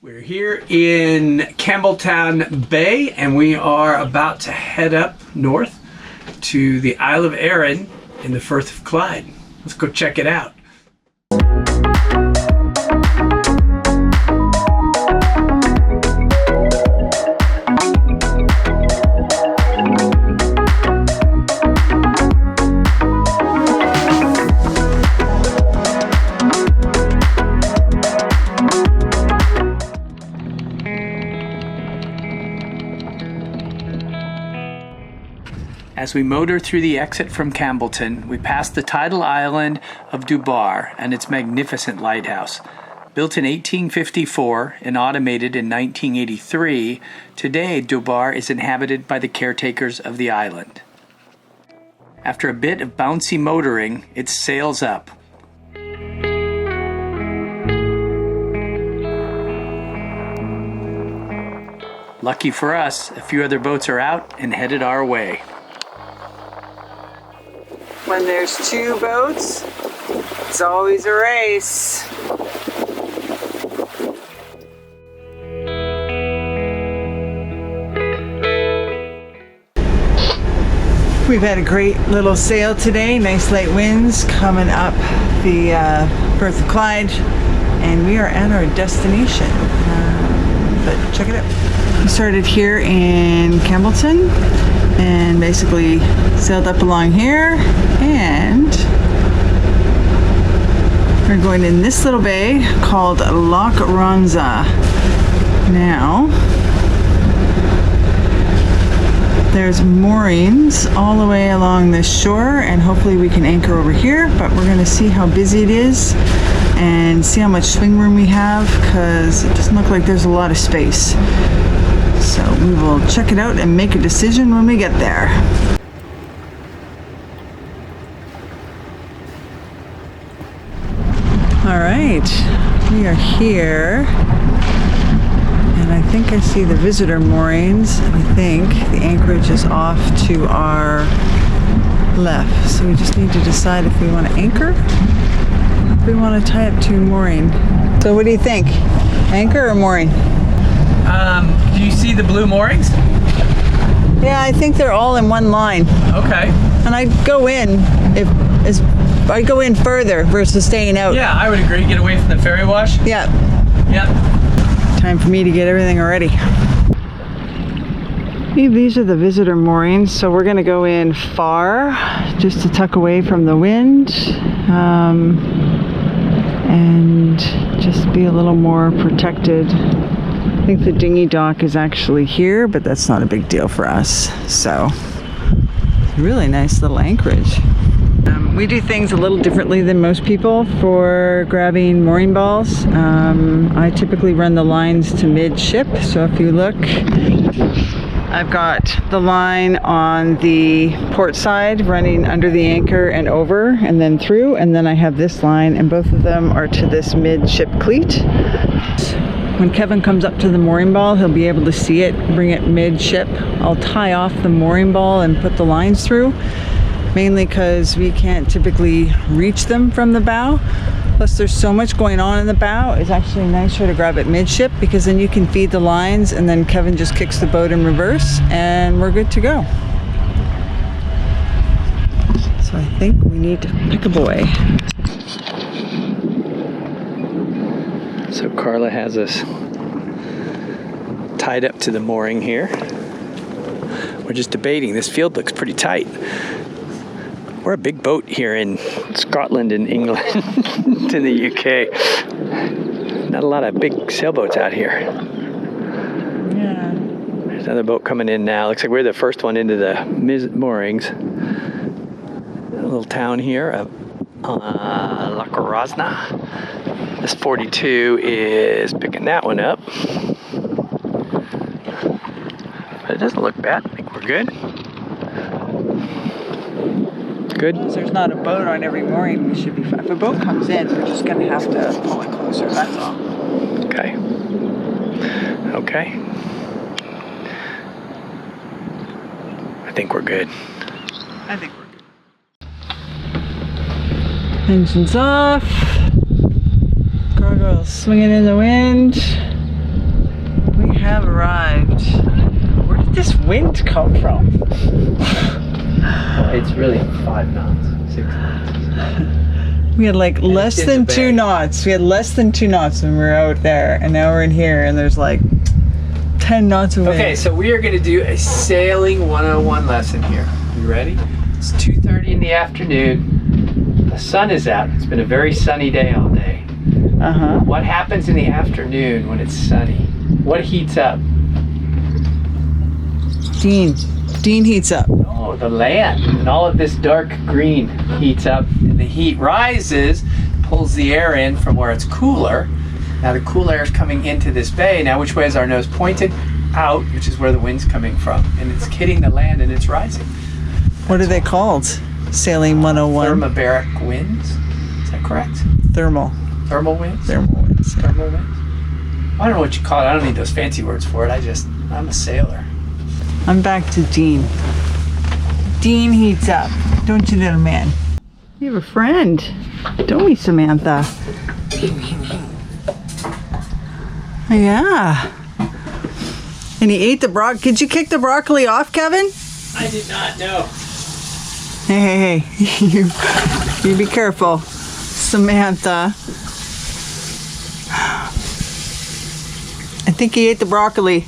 We're here in Campbelltown Bay and we are about to head up north to the Isle of Arran in the Firth of Clyde. Let's go check it out. As we motor through the exit from Campbellton, we pass the tidal island of Dubar and its magnificent lighthouse. Built in 1854 and automated in 1983, today Dubar is inhabited by the caretakers of the island. After a bit of bouncy motoring, it sails up. Lucky for us, a few other boats are out and headed our way. When there's two boats, it's always a race. We've had a great little sail today, nice light winds coming up the Firth of Clyde, and we are at our destination. But check it out. We started here in Campbellton and basically sailed up along here, and we're going in this little bay called Loch Ronza. Now there's moorings all the way along this shore, and hopefully we can anchor over here, but we're going to see how busy it is and see how much swing room we have, because it doesn't look like there's a lot of space. So we will check it out and make a decision when we get there. All right, we are here, and I think I see the visitor moorings. I think the Anchorage is off to our left, so we just need to decide if we want to anchor, or if we want to tie up to mooring. So what do you think? Anchor or mooring? Do you see the blue moorings? Yeah, I think they're all in one line. Okay. And I'd go in I go in further versus staying out. Yeah, I would agree. Get away from the ferry wash. Yeah. Yep. Time for me to get everything ready. These are the visitor moorings, so we're going to go in far just to tuck away from the wind and just be a little more protected. I think the dinghy dock is actually here, but that's not a big deal for us. So, really nice little anchorage. We do things a little differently than most people for grabbing mooring balls. I typically run the lines to midship, so if you look, I've got the line on the port side running under the anchor and over and then through, and then I have this line, and both of them are to this midship cleat. When Kevin comes up to the mooring ball, he'll be able to see it, bring it midship. I'll tie off the mooring ball and put the lines through, mainly because we can't typically reach them from the bow. Plus there's so much going on in the bow, it's actually nicer to grab it midship, because then you can feed the lines and then Kevin just kicks the boat in reverse and we're good to go. So I think we need to pick a boy. So Carla has us tied up to the mooring here. We're just debating. This field looks pretty tight. We're a big boat here in Scotland and England, in the UK. Not a lot of big sailboats out here. Yeah. There's another boat coming in now. Looks like we're the first one into the moorings. A little town here of Loch Arran. This 42 is picking that one up. But it doesn't look bad. I think we're good. Good. As there's not a boat on every mooring, we should be fine. If a boat comes in, we're just going to have to pull it closer, that's all. Okay. Okay. I think we're good. I think we're good. Engines off. Gargoyle swinging in the wind. this wind come from? It's really 5 knots, 6 knots. We had like less than 2 knots. We had less than 2 knots when we were out there, and now we're in here and there's like 10 knots of wind. Okay, so we are going to do a sailing 101 lesson here. You ready? It's 2:30 in the afternoon. The sun is out. It's been a very sunny day all day. Uh-huh. What happens in the afternoon when it's sunny? What heats up? Dean heats up. Oh, the land. And all of this dark green heats up, and the heat rises, pulls the air in from where it's cooler. Now the cool air is coming into this bay. Now which way is our nose pointed? Out, which is where the wind's coming from. And it's hitting the land and it's rising. What are they called? Sailing 101? Thermobaric winds. Is that correct? Thermal. Thermal winds? Thermal winds. Yeah. Thermal winds? I don't know what you call it. I don't need those fancy words for it. I'm a sailor. I'm back to Dean. Dean heats up. Don't you, little man? You have a friend. Don't we, Samantha? Yeah. And he ate the broccoli. Did you kick the broccoli off, Kevin? I did not know. Hey. You be careful, Samantha. I think he ate the broccoli.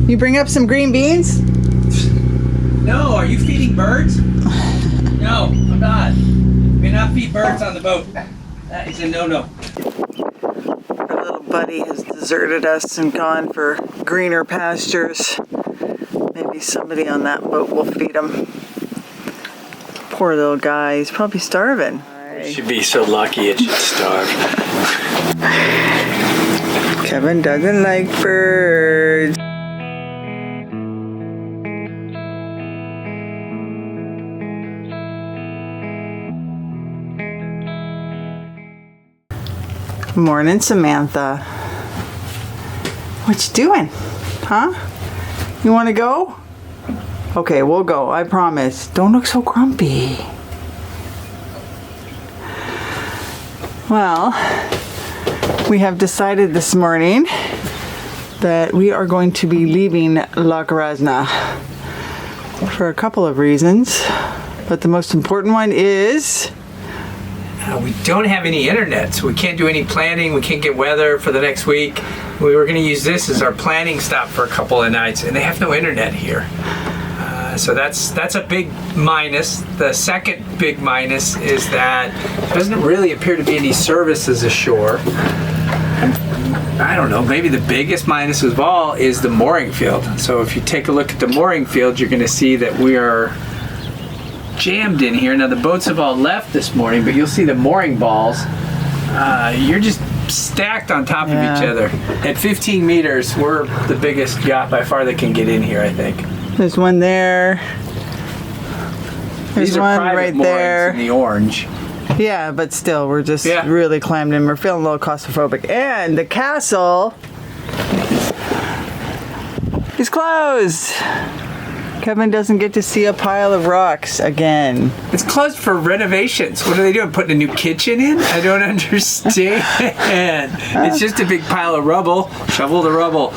You bring up some green beans? No, are you feeding birds? No, I'm not. We not feed birds on the boat. That is a no-no. Our little buddy has deserted us and gone for greener pastures. Maybe somebody on that boat will feed him. Poor little guy, he's probably starving. It should be so lucky it should starve. Kevin doesn't like birds. Morning, Samantha. What you doing? Huh? You want to go? Okay, we'll go. I promise. Don't look so grumpy. Well, we have decided this morning that we are going to be leaving Loch Rasna for a couple of reasons, but the most important one is we don't have any internet, so we can't do any planning. We can't get weather for the next week. We were going to use this as our planning stop for a couple of nights, and they have no internet here. So that's a big minus. The second big minus is that there doesn't really appear to be any services ashore. I don't know, maybe the biggest minus of all is the mooring field. So if you take a look at the mooring field, you're going to see that we are jammed in here. Now the boats have all left this morning, but you'll see the mooring balls. You're just stacked on top of each other. At 15 meters, we're the biggest yacht by far that can get in here, I think. There's one there. There's These are one private right moorings there. in the orange. Yeah, but still, we're just really clammed in. We're feeling a little claustrophobic. And the castle is closed. Kevin doesn't get to see a pile of rocks again. It's closed for renovations. What are they doing? Putting a new kitchen in? I don't understand. It's just a big pile of rubble. Shovel the rubble.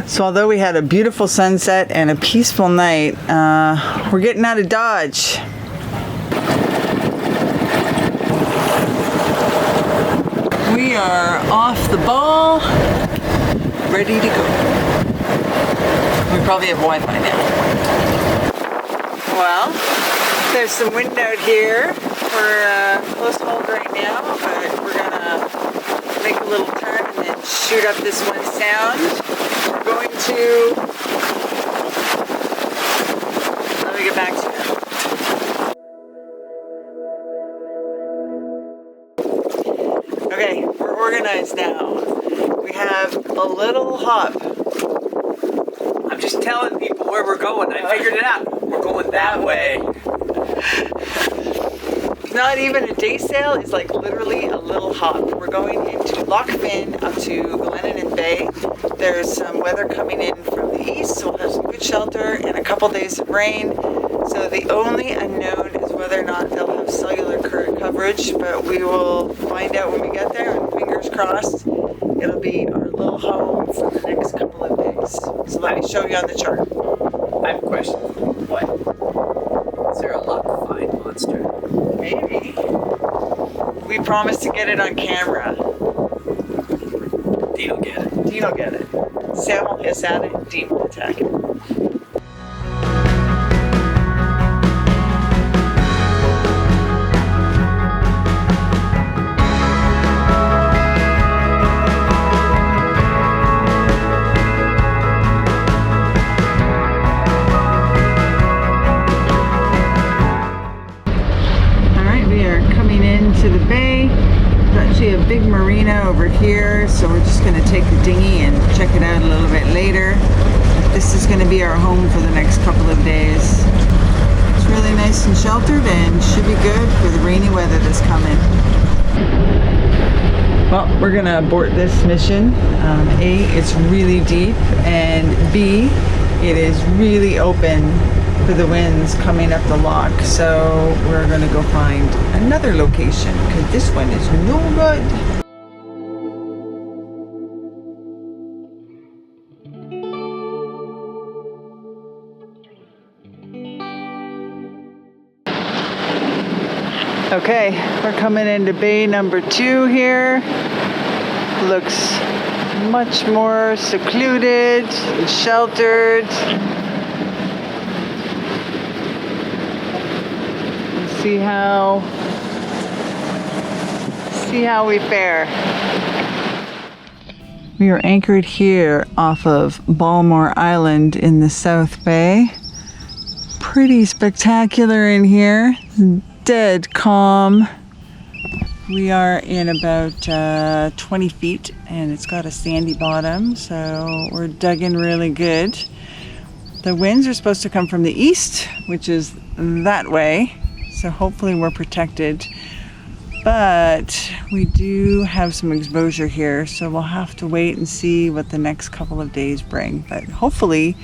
So although we had a beautiful sunset and a peaceful night, we're getting out of Dodge. We are off the ball, ready to go. We probably have Wi-Fi now. Well, there's some wind out here. We're close hold right now, but we're gonna make a little turn and then shoot up this one sound. We're going to... Let me get back to you. Okay, we're organized now. We have a little hop. I'm just telling people where we're going. I figured it out. We're going that way. Not even a day sail, it's like literally a little hop. We're going into Loch Finn up to Glenannon Bay. There's some weather coming in from the east, so we'll have some good shelter and a couple days of rain. So the only unknown is whether or not they'll have cellular current coverage, but we will find out when we get there, and fingers crossed it'll be our little home for the next couple of days. So let me show you on the chart. I have a question. What? Is there a loch find monster? Maybe. We promised to get it on camera. Dean will get it. Dean will get it. Sam will hiss at it, Dean will attack it. To the bay. There's actually a big marina over here, so we're just going to take the dinghy and check it out a little bit later. This is going to be our home for the next couple of days. It's really nice and sheltered and should be good for the rainy weather that's coming. Well, we're going to abort this mission. A, it's really deep, and B, it is really open for the winds coming up the loch, so we're going to go find another location because this one is no good. Okay, we're coming into bay number 2 here. Looks much more secluded and sheltered. See how we fare. We are anchored here off of Barmore Island in the South Bay. Pretty spectacular in here. Dead calm. We are in about 20 feet and it's got a sandy bottom, so we're dug in really good. The winds are supposed to come from the east, which is that way. So hopefully we're protected, but we do have some exposure here, so we'll have to wait and see what the next couple of days bring. But hopefully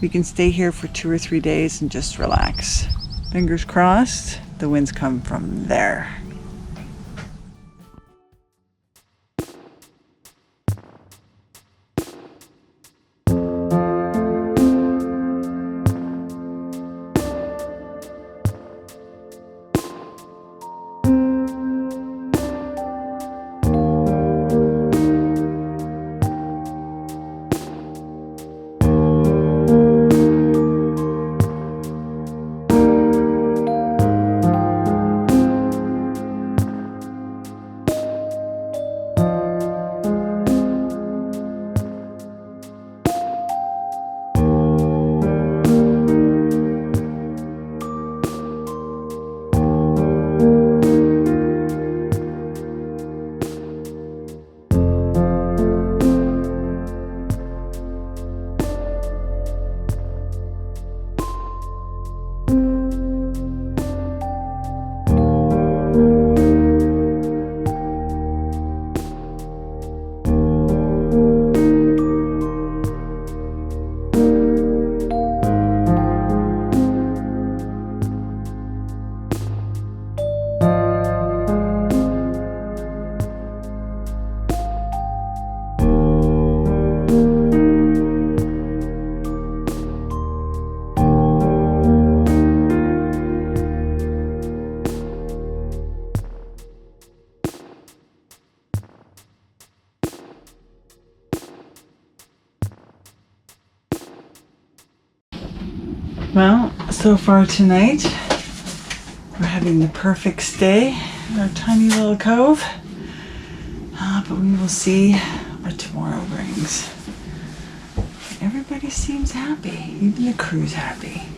we can stay here for 2 or 3 days and just relax. Fingers crossed, the winds come from there. Well, so far tonight, we're having the perfect stay in our tiny little cove, but we will see what tomorrow brings. Everybody seems happy, even the crew's happy.